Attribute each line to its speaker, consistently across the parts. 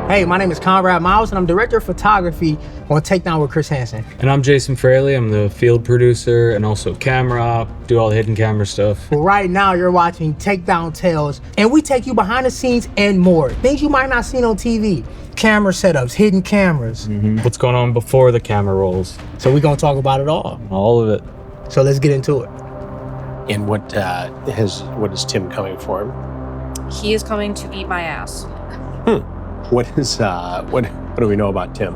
Speaker 1: Hey, my name is Conrad Miles, and I'm director of photography on Takedown with Chris Hansen.
Speaker 2: And I'm Jason Fraley. I'm the field producer and also camera op, do all the hidden camera stuff.
Speaker 1: Well, right now you're watching Takedown Tales, and we take you behind the scenes and more. Things you might not see on TV. Camera setups, hidden cameras.
Speaker 2: What's going on before the camera rolls?
Speaker 1: So we're gonna talk about it all.
Speaker 2: All of it.
Speaker 1: So let's get into it.
Speaker 3: And what is Tim coming for him?
Speaker 4: He is coming to beat my ass.
Speaker 3: What do we know about Tim?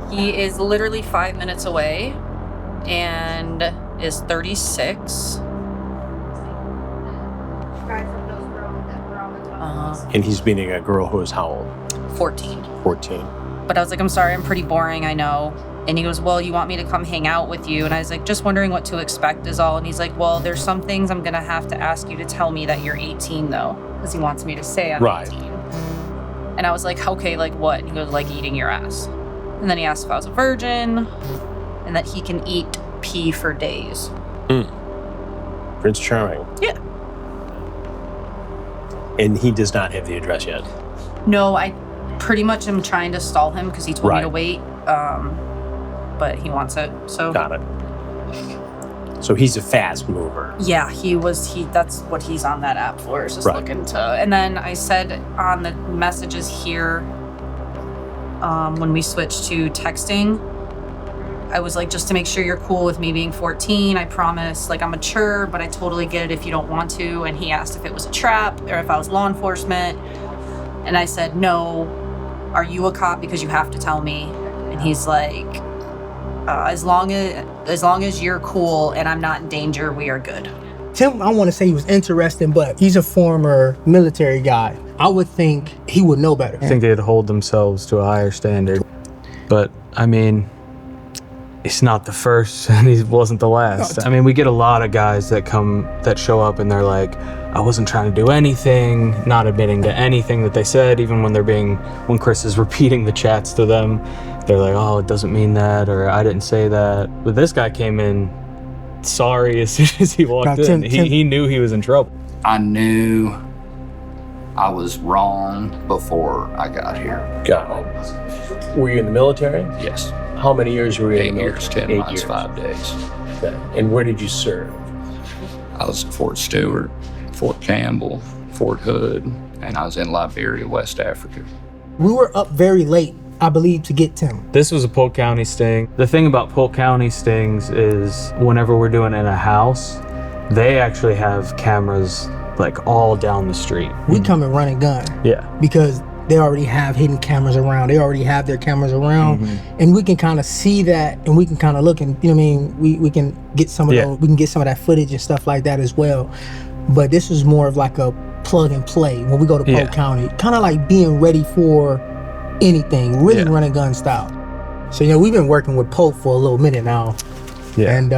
Speaker 4: He is literally 5 minutes away and is 36.
Speaker 3: And he's meeting a girl who is how old?
Speaker 4: 14.
Speaker 3: 14.
Speaker 4: But I was like, I'm sorry, I'm pretty boring, I know. And he goes, well, you want me to come hang out with you? And I was like, just wondering what to expect is all. And he's like, well, there's some things I'm gonna have to ask you to tell me that you're 18 though. Because he wants me to say I'm 18. And I was like, okay, like what? And he goes, like eating your ass. And then he asked if I was a virgin and that he can eat pee for days.
Speaker 3: Prince Charming.
Speaker 4: Yeah.
Speaker 3: And he does not have the address yet.
Speaker 4: No, I pretty much am trying to stall him because he told me to wait. But he wants it, so.
Speaker 3: Got it. So he's a fast mover.
Speaker 4: Yeah, that's what he's on that app for, is just looking to. And then I said on the messages here, when we switched to texting, I was like, just to make sure you're cool with me being 14, I promise, like I'm mature, but I totally get it if you don't want to. And he asked if it was a trap or if I was law enforcement. And I said, no, are you a cop? Because you have to tell me. And he's like, as long as you're cool and I'm not in danger, we are good.
Speaker 1: Tim, I want to say he was interesting, but he's a former military guy. I would think he would know better.
Speaker 2: I think they'd hold themselves to a higher standard. But, I mean, he's not the first and he wasn't the last. I mean, we get a lot of guys that show up and they're like, I wasn't trying to do anything, not admitting to anything that they said, even when Chris is repeating the chats to them. They're like, oh, it doesn't mean that, or I didn't say that. But this guy came in sorry as soon as he walked in. He knew he was in trouble.
Speaker 5: I knew I was wrong before I got here.
Speaker 3: Got it. Were you in the military?
Speaker 5: Yes.
Speaker 3: How many years were you in
Speaker 5: 8
Speaker 3: the
Speaker 5: years,
Speaker 3: military?
Speaker 5: 10 months, 5 days.
Speaker 3: Okay. And where did you serve?
Speaker 5: I was at Fort Stewart, Fort Campbell, Fort Hood, and I was in Liberia, West Africa.
Speaker 1: We were up very late, I believe, to get Tim.
Speaker 2: This was a Polk County sting. The thing about Polk County stings is whenever we're doing it in a house, they actually have cameras like all down the street.
Speaker 1: We come and run and gun.
Speaker 2: Yeah.
Speaker 1: Because they already have hidden cameras around. They already have their cameras around. And we can kind of see that and we can kind of look and, you know what I mean? We can get some of those, we can get some of that footage and stuff like that as well. But this is more of like a plug and play when we go to Polk County. Kind of like being ready for anything, really run and gun style. So, you know, we've been working with Polk for a little minute now. Yeah. And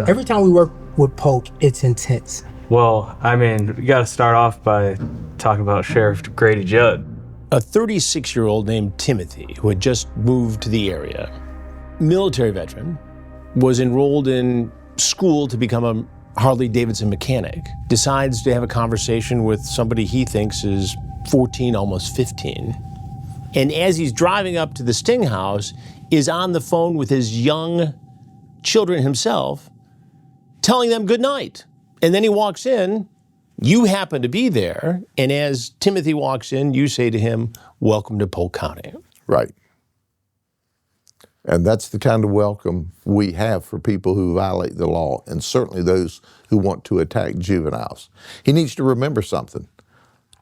Speaker 1: every time we work with Polk, it's intense.
Speaker 2: Well, I mean, we got to start off by talking about Sheriff Grady Judd.
Speaker 3: A 36-year-old named Timothy who had just moved to the area, military veteran, was enrolled in school to become a Harley-Davidson mechanic, decides to have a conversation with somebody he thinks is 14, almost 15. And as he's driving up to the Sting house, is on the phone with his young children himself, telling them good night. And then he walks in, you happen to be there, and as Timothy walks in, you say to him, welcome to Polk County.
Speaker 6: Right. And that's the kind of welcome we have for people who violate the law, and certainly those who want to attack juveniles. He needs to remember something.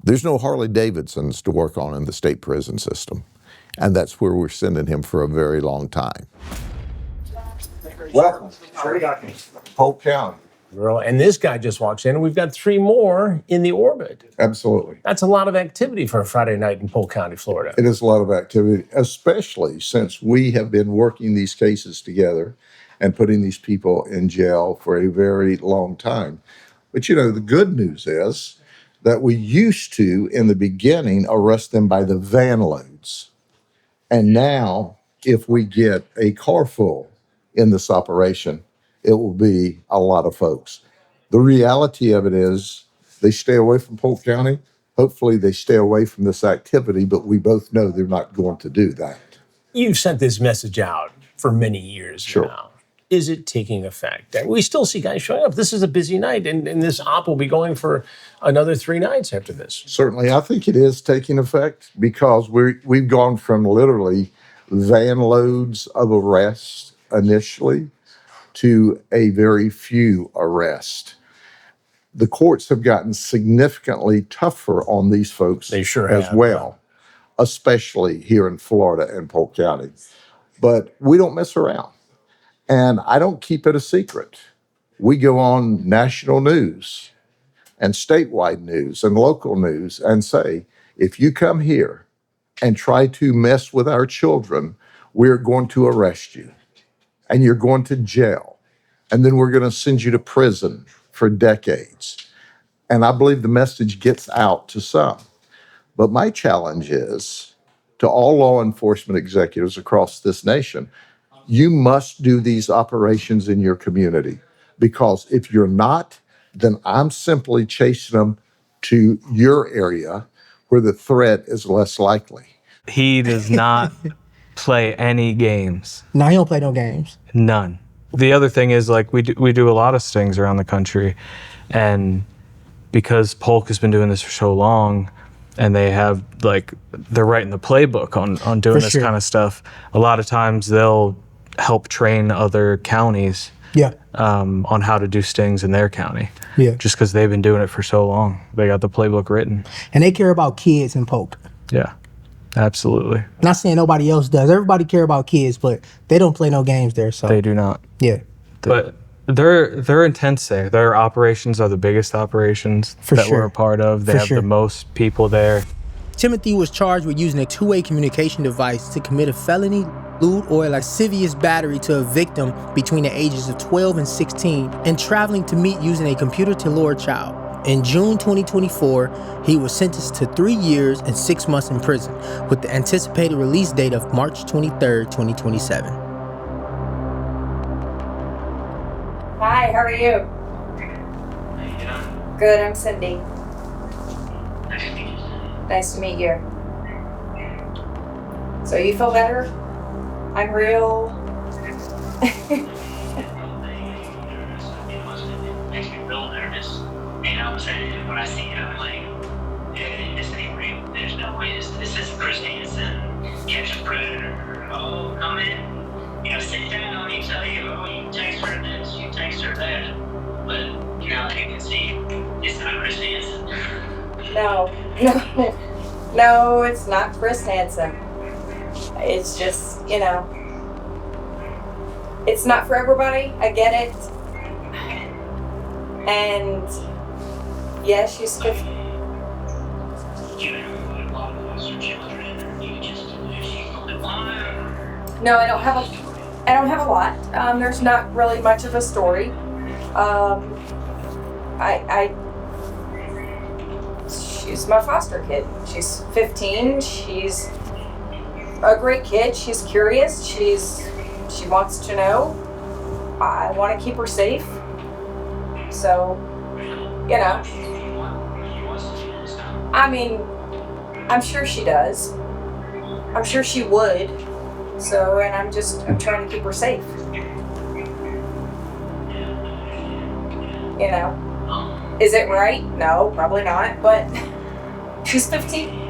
Speaker 6: There's no Harley-Davidsons to work on in the state prison system, and that's where we're sending him for a very long time.
Speaker 7: Welcome. Polk County.
Speaker 3: And this guy just walks in, and we've got 3 more in the orbit.
Speaker 7: Absolutely.
Speaker 3: That's a lot of activity for a Friday night in Polk County, Florida.
Speaker 6: It is a lot of activity, especially since we have been working these cases together and putting these people in jail for a very long time. But you know, the good news is that we used to, in the beginning, arrest them by the van loads. And now, if we get a car full in this operation, it will be a lot of folks. The reality of it is they stay away from Polk County Hopefully they stay away from this activity, but we both know they're not going to do that.
Speaker 3: You've sent this message out for many years now. Is it taking effect? And we still see guys showing up. This is a busy night, and this op will be going for another 3 nights after this.
Speaker 6: Certainly, I think it is taking effect because we've gone from literally van loads of arrests initially to a very few arrests. The courts have gotten significantly tougher on these folks
Speaker 3: They sure
Speaker 6: as
Speaker 3: have,
Speaker 6: well, especially here in Florida and Polk County. But we don't mess around. And I don't keep it a secret. We go on national news and statewide news and local news and say, if you come here and try to mess with our children, we're going to arrest you and you're going to jail. And then we're going to send you to prison for decades. And I believe the message gets out to some. But my challenge is to all law enforcement executives across this nation, you must do these operations in your community, because if you're not, then I'm simply chasing them to your area where the threat is less likely.
Speaker 2: He does not play any games.
Speaker 1: No, he don't play no games.
Speaker 2: None. The other thing is, like, we do a lot of stings around the country, and because Polk has been doing this for so long, and they have, like, they're writing the playbook on doing this kind of stuff, a lot of times they'll help train other counties on how to do stings in their county. Yeah. Just because they've been doing it for so long. They got the playbook written.
Speaker 1: And they care about kids in Polk.
Speaker 2: Yeah, absolutely.
Speaker 1: Not saying nobody else does. Everybody care about kids, but they don't play no games there. So
Speaker 2: they do not.
Speaker 1: Yeah.
Speaker 2: But they're intense there. Their operations are the biggest operations we're a part of. They have the most people there.
Speaker 1: Timothy was charged with using a two-way communication device to commit a felony, lewd or lascivious battery to a victim between the ages of 12 and 16, and traveling to meet using a computer to lure a child. In June 2024, he was sentenced to 3 years and 6 months in prison, with the anticipated release date of March 23rd, 2027.
Speaker 8: Hi, how are you? Good, I'm Cindy. Nice to meet you. So you feel better? I'm real.
Speaker 9: Makes me real nervous. And all of a sudden, when I see it, I'm like, this ain't real. There's no way this is Chris Hansen, catch a predator. Oh, come in, sit down and tell you, oh, you text her this, you text her that. But, you can see it's not Chris Hansen.
Speaker 8: No, it's not Chris Hansen. It's just, it's not for everybody. I get it. And yeah, she's 50. No, I don't have a lot. There's not really much of a story. She's my foster kid. She's 15. She's a great kid. She's curious. She wants to know. I want to keep her safe. So, I mean, I'm sure she does. I'm sure she would. So, and I'm trying to keep her safe. Is it right? No, probably not, but she's 15.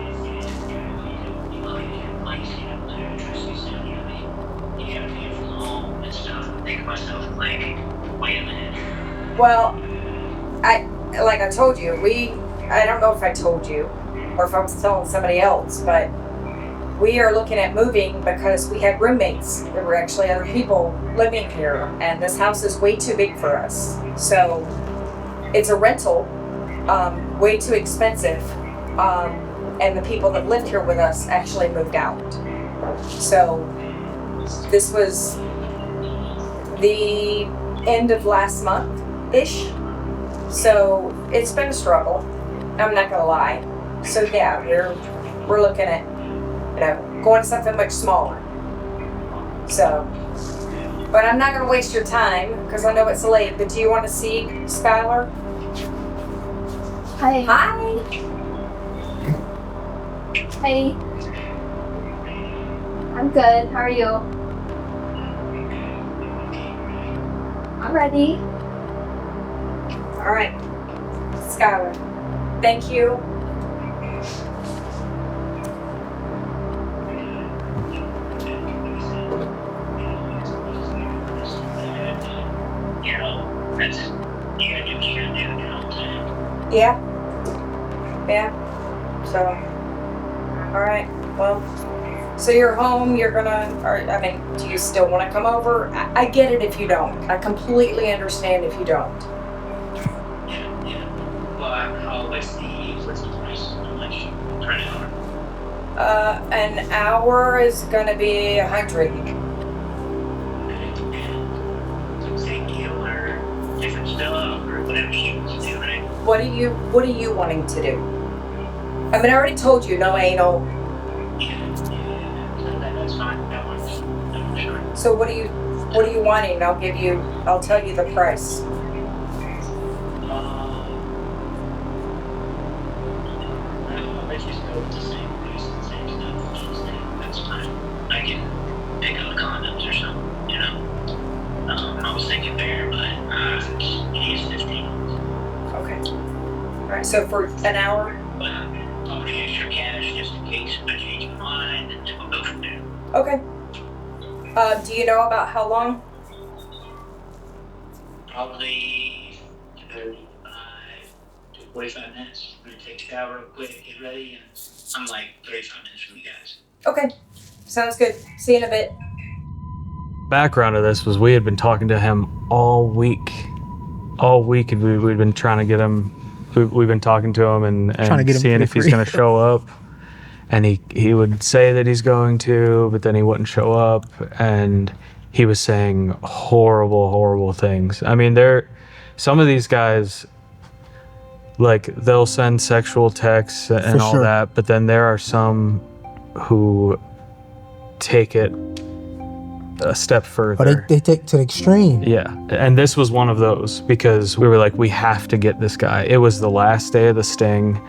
Speaker 8: Well, like I told you, I don't know if I told you or if I was telling somebody else, but we are looking at moving because we had roommates. There were actually other people living here, and this house is way too big for us. So it's a rental, way too expensive, and the people that lived here with us actually moved out. So this was the end of last month-ish. So it's been a struggle. I'm not gonna lie. So yeah, we're looking at going to something much smaller. So, but I'm not gonna waste your time because I know it's late. But do you want to see Skylar?
Speaker 10: Hi.
Speaker 8: Hi.
Speaker 10: Hey. I'm good. How are you? I'm ready.
Speaker 8: All right, Skylar. Thank you.
Speaker 9: You know, that's, you gotta do what you gotta do, you know what I'm saying?
Speaker 8: Yeah. So, all right. Well, so you're home. You're gonna, or I mean, do you still want to come over? I get it if you don't. I completely understand if you don't.
Speaker 9: Yeah. Well, what's the price? How much per hour?
Speaker 8: An hour is gonna be 100.
Speaker 9: Same deal or different stuff or whatever she wants to do, right?
Speaker 8: What are you wanting to do? I mean, I already told you, no anal.
Speaker 9: Yeah. That's fine. That works. I'm sure.
Speaker 8: So what are you wanting? I'll tell you the price.
Speaker 9: Let's just go with the same price, the same stuff. That's fine. I can pick up condoms or something, you know? I was thinking there, but he's 15.
Speaker 8: Okay. All right. So for an hour.
Speaker 9: But I'll pay extra cash just in case I change my mind, and we'll go from there.
Speaker 8: Okay. Do you know about how long?
Speaker 9: Probably 35 to 45 minutes. I'm gonna take a shower real quick, get ready, and I'm like 35 minutes from you guys.
Speaker 8: Okay. Sounds good. See you in a bit.
Speaker 2: Background of this was we had been talking to him all week, and we'd been trying to get him. We've been talking to him and seeing if he's going to show up. And he would say that he's going to, but then he wouldn't show up. And he was saying horrible things. I mean, some of these guys, like, they'll send sexual texts and all that, but then there are some who take it a step further.
Speaker 1: Or they take it to the extreme.
Speaker 2: Yeah, and this was one of those because we were like, we have to get this guy. It was the last day of the sting.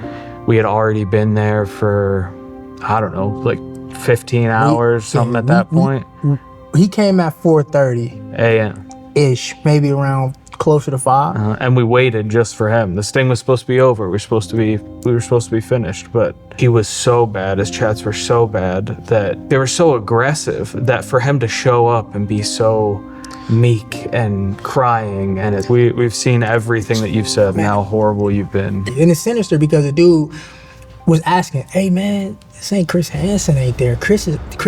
Speaker 2: We had already been there for, I don't know, like 15 hours, something at that point.
Speaker 1: He came at 4:30
Speaker 2: a.m.
Speaker 1: ish, maybe around closer to 5.
Speaker 2: And we waited just for him. The sting was supposed to be over. We were supposed to be finished, but he was so bad. His chats were so bad that they were so aggressive that for him to show up and be so meek and crying, and we've seen everything that you've said and how horrible you've been.
Speaker 1: And it's sinister because the dude was asking, "Hey man, this ain't Chris Hansen ain't there.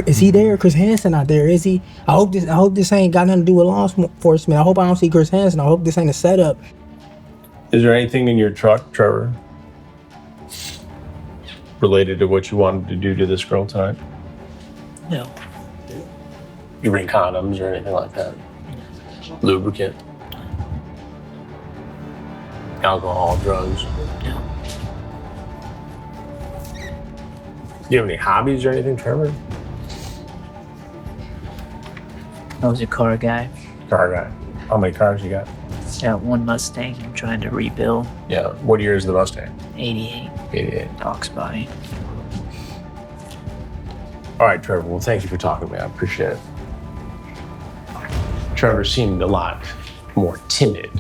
Speaker 1: Is he there? Chris Hansen not there, is he? I hope this ain't got nothing to do with law enforcement. I hope I don't see Chris Hansen. I hope this ain't a setup."
Speaker 3: Is there anything in your truck, Trevor, related to what you wanted to do to this girl tonight?
Speaker 11: No.
Speaker 3: You bring condoms or anything like that? Lubricant? Alcohol, drugs?
Speaker 11: No.
Speaker 3: Do you have any hobbies or anything, Trevor?
Speaker 11: I was a car guy.
Speaker 3: Car guy. How many cars you got?
Speaker 11: Got one Mustang I'm trying to rebuild.
Speaker 3: Yeah. What year is the Mustang?
Speaker 11: 88.
Speaker 3: 88.
Speaker 11: Ox body.
Speaker 3: All right, Trevor. Well, thank you for talking to me. I appreciate it. Trevor seemed a lot more timid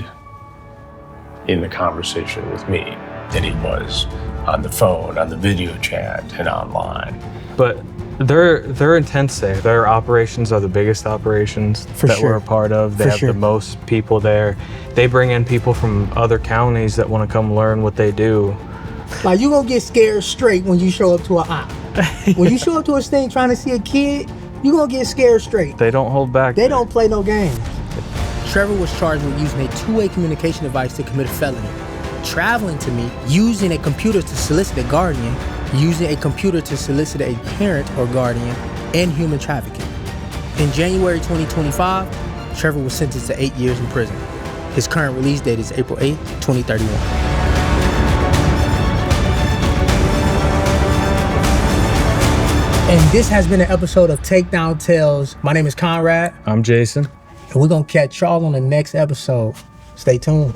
Speaker 3: in the conversation with me than he was on the phone, on the video chat, and online.
Speaker 2: But they're intense there. Their operations are the biggest operations we're a part of. They have the most people there. They bring in people from other counties that want to come learn what they do.
Speaker 1: Like, you gonna get scared straight when you show up to an op. When you show up to a sting trying to see a kid, you gonna get scared straight.
Speaker 2: They don't hold back.
Speaker 1: They don't play no games. Trevor was charged with using a two-way communication device to commit a felony. Traveling to me, using a computer to solicit a guardian, using a computer to solicit a parent or guardian, and human trafficking. In January 2025, Trevor was sentenced to 8 years in prison. His current release date is April 8, 2031. And this has been an episode of Takedown Tales. My name is Conrad.
Speaker 2: I'm Jason.
Speaker 1: And we're going to catch y'all on the next episode. Stay tuned.